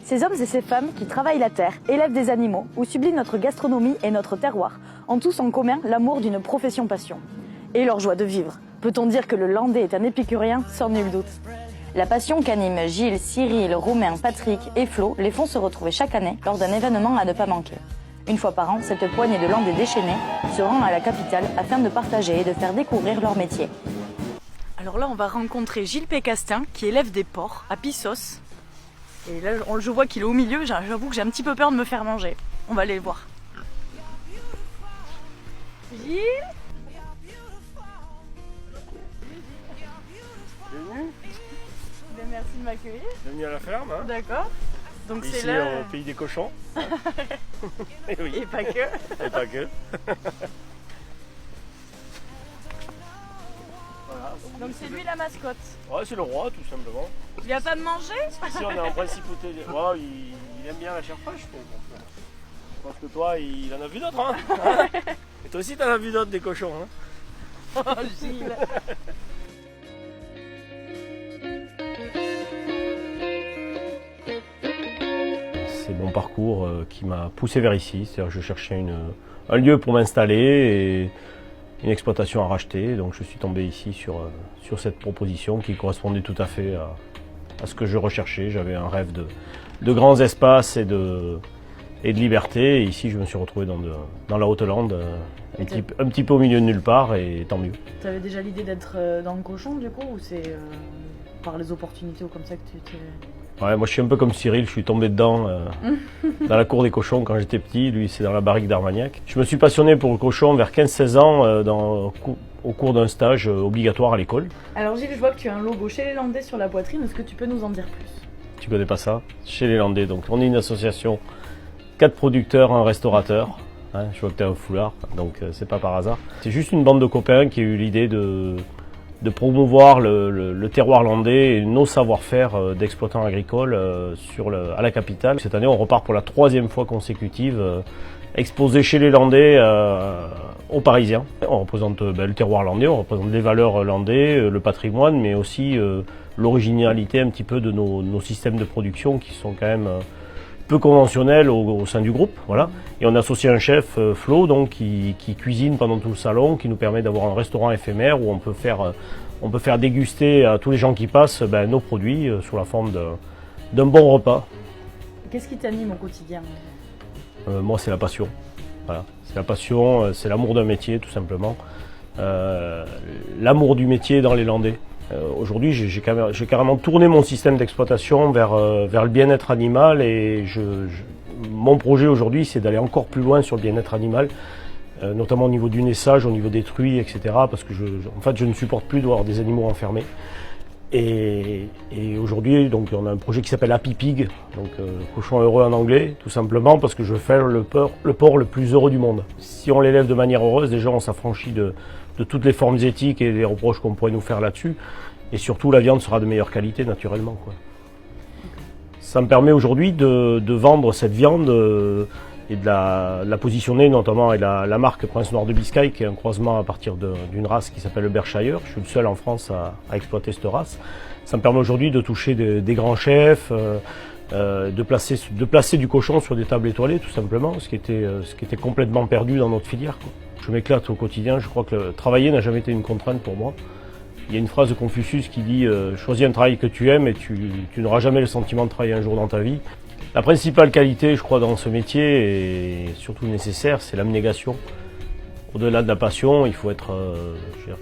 Ces hommes et ces femmes qui travaillent la terre, élèvent des animaux ou subliment notre gastronomie et notre terroir, ont tous en commun l'amour d'une profession-passion. Et leur joie de vivre. Peut-on dire que le Landais est un épicurien? Sans nul doute. La passion qu'animent Gilles, Cyril, Romain, Patrick et Flo les font se retrouver chaque année lors d'un événement à ne pas manquer. Une fois par an, cette poignée de Landais déchaînés se rend à la capitale afin de partager et de faire découvrir leur métier. Alors là, on va rencontrer Gilles Pécastin, qui élève des porcs à Pissos. Et là, je vois qu'il est au milieu, j'avoue que j'ai un petit peu peur de me faire manger. On va aller le voir. Gilles ? Bienvenue. Merci de m'accueillir. Bienvenue à la ferme. Hein. D'accord. Donc ici, c'est là... au pays des cochons. Et, oui. Et pas que. Et pas que. Voilà. Donc c'est lui la mascotte. Ouais, c'est le roi tout simplement. Il a pas de manger? Ici on est en principauté. Ouais, il aime bien la chair fraîche. Je pense que toi, il en a vu d'autres. Hein. Et toi aussi, t'en as vu d'autres des cochons. Hein. Oh Gilles. C'est mon parcours qui m'a poussé vers ici. C'est-à-dire que je cherchais un lieu pour m'installer et une exploitation à racheter. Donc je suis tombé ici sur cette proposition qui correspondait tout à fait à ce que je recherchais. J'avais un rêve de grands espaces et de liberté. Et ici, je me suis retrouvé dans la Haute-Lande, un petit peu au milieu de nulle part, et tant mieux. Tu avais déjà l'idée d'être dans le cochon du coup, ou c'est par les opportunités ou comme ça que tu t'es... Ouais, moi je suis un peu comme Cyril, je suis tombé dedans dans la cour des cochons quand j'étais petit, lui c'est dans la barrique d'Armagnac. Je me suis passionné pour le cochon vers 15-16 ans au cours d'un stage obligatoire à l'école. Alors Gilles, je vois que tu as un logo chez les Landais sur la poitrine, est-ce que tu peux nous en dire plus? Tu connais pas ça? Chez les Landais, donc on est une association, 4 producteurs, un restaurateur. Hein, je vois que tu as un foulard, donc c'est pas par hasard. C'est juste une bande de copains qui a eu l'idée de promouvoir le terroir landais et nos savoir-faire d'exploitants agricoles à la capitale. Cette année, on repart pour la 3e fois consécutive, exposé chez les Landais aux Parisiens. On représente le terroir landais, on représente les valeurs landais, le patrimoine, mais aussi l'originalité un petit peu de nos systèmes de production qui sont quand même peu conventionnels au sein du groupe. Voilà. Et on a associé un chef, Flo, donc, qui cuisine pendant tout le salon, qui nous permet d'avoir un restaurant éphémère où on peut faire déguster à tous les gens qui passent nos produits sous la forme d'un bon repas. Qu'est-ce qui t'anime au quotidien? Moi, c'est la passion. Voilà. C'est la passion, c'est l'amour d'un métier, tout simplement. L'amour du métier dans les Landais. Aujourd'hui, j'ai carrément tourné mon système d'exploitation vers le bien-être animal et mon projet aujourd'hui, c'est d'aller encore plus loin sur le bien-être animal, notamment au niveau du naissage, au niveau des truies, etc. Parce que je ne supporte plus d'avoir des animaux enfermés. Et aujourd'hui, donc, on a un projet qui s'appelle Happy Pig, donc cochon heureux en anglais, tout simplement parce que je veux faire le porc le plus heureux du monde. Si on l'élève de manière heureuse, déjà on s'affranchit de toutes les formes éthiques et les reproches qu'on pourrait nous faire là-dessus. Et surtout, la viande sera de meilleure qualité, naturellement, quoi. Ça me permet aujourd'hui de vendre cette viande et de la positionner, notamment avec la marque Prince Noir de Biscaye, qui est un croisement à partir d'une race qui s'appelle le Berkshire. Je suis le seul en France à exploiter cette race. Ça me permet aujourd'hui de toucher des grands chefs, de placer du cochon sur des tables étoilées, tout simplement, ce qui était complètement perdu dans notre filière, quoi. Je m'éclate au quotidien, je crois que travailler n'a jamais été une contrainte pour moi. Il y a une phrase de Confucius qui dit « Choisis un travail que tu aimes et tu n'auras jamais le sentiment de travailler un jour dans ta vie ». La principale qualité, je crois, dans ce métier, et surtout nécessaire, c'est l'abnégation. Au-delà de la passion, il faut être...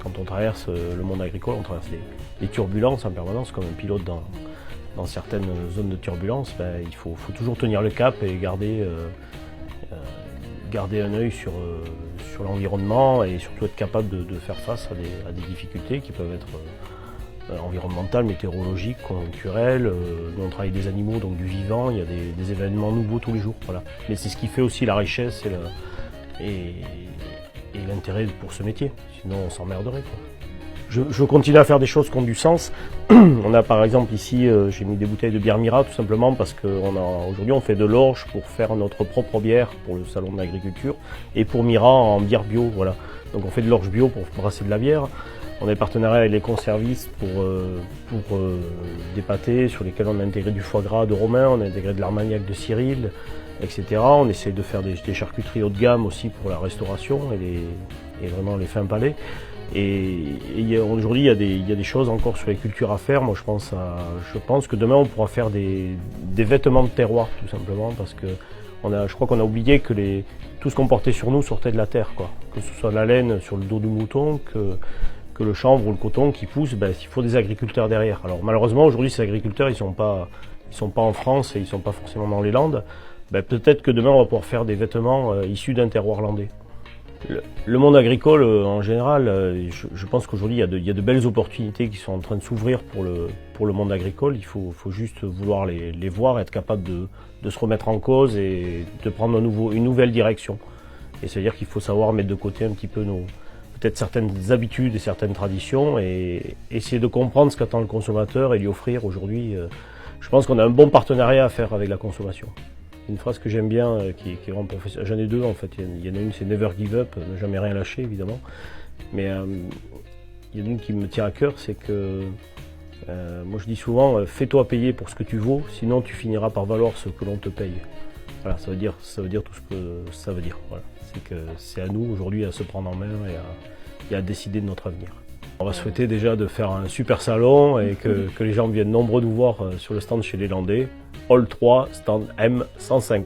quand on traverse le monde agricole, on traverse les turbulences en permanence, comme un pilote dans certaines zones de turbulence. Il faut toujours tenir le cap et garder un œil sur l'environnement et surtout être capable de faire face à des difficultés qui peuvent être environnementales, météorologiques, conjoncturelles. Nous on travaille des animaux, donc du vivant, il y a des événements nouveaux tous les jours. Voilà. Mais c'est ce qui fait aussi la richesse et l'intérêt pour ce métier, sinon on s'emmerderait, quoi. Je continue à faire des choses qui ont du sens. On a par exemple ici, j'ai mis des bouteilles de bière Mira tout simplement parce qu'aujourd'hui on fait de l'orge pour faire notre propre bière pour le salon de l'agriculture et pour Mira en bière bio. Voilà. Donc on fait de l'orge bio pour brasser de la bière. On a des partenariats avec les conservistes pour des pâtés sur lesquels on a intégré du foie gras de Romain, on a intégré de l'armagnac de Cyril, etc. On essaie de faire des charcuteries haut de gamme aussi pour la restauration et vraiment les fins palais. Et aujourd'hui, il y a des choses encore sur les cultures à faire. Moi, je pense que demain, on pourra faire des vêtements de terroir, tout simplement, parce que je crois qu'on a oublié que tout ce qu'on portait sur nous sortait de la terre, quoi. Que ce soit la laine sur le dos du mouton, que le chanvre ou le coton qui pousse, il faut des agriculteurs derrière. Alors malheureusement, aujourd'hui, ces agriculteurs, ils sont pas en France et ils sont pas forcément dans les Landes. Peut-être que demain, on va pouvoir faire des vêtements issus d'un terroir landais. Le monde agricole, en général, je pense qu'aujourd'hui, il y a de belles opportunités qui sont en train de s'ouvrir pour le monde agricole. Il faut juste vouloir les voir, être capable de se remettre en cause et de prendre une nouvelle direction. Et c'est-à-dire qu'il faut savoir mettre de côté un petit peu peut-être certaines habitudes et certaines traditions et essayer de comprendre ce qu'attend le consommateur et lui offrir aujourd'hui. Je pense qu'on a un bon partenariat à faire avec la consommation. Une phrase que j'aime bien, qui est vraiment professionnelle. J'en ai deux en fait. Il y en a une, c'est Never Give Up, ne jamais rien lâcher évidemment. Mais il y en a une qui me tient à cœur, c'est que moi je dis souvent, fais-toi payer pour ce que tu vaux, sinon tu finiras par valoir ce que l'on te paye. Voilà, ça veut dire tout ce que ça veut dire. Voilà. C'est que c'est à nous aujourd'hui à se prendre en main et à décider de notre avenir. On va souhaiter déjà de faire un super salon et que les gens viennent nombreux nous voir sur le stand chez les Landais. Hall 3, stand M105.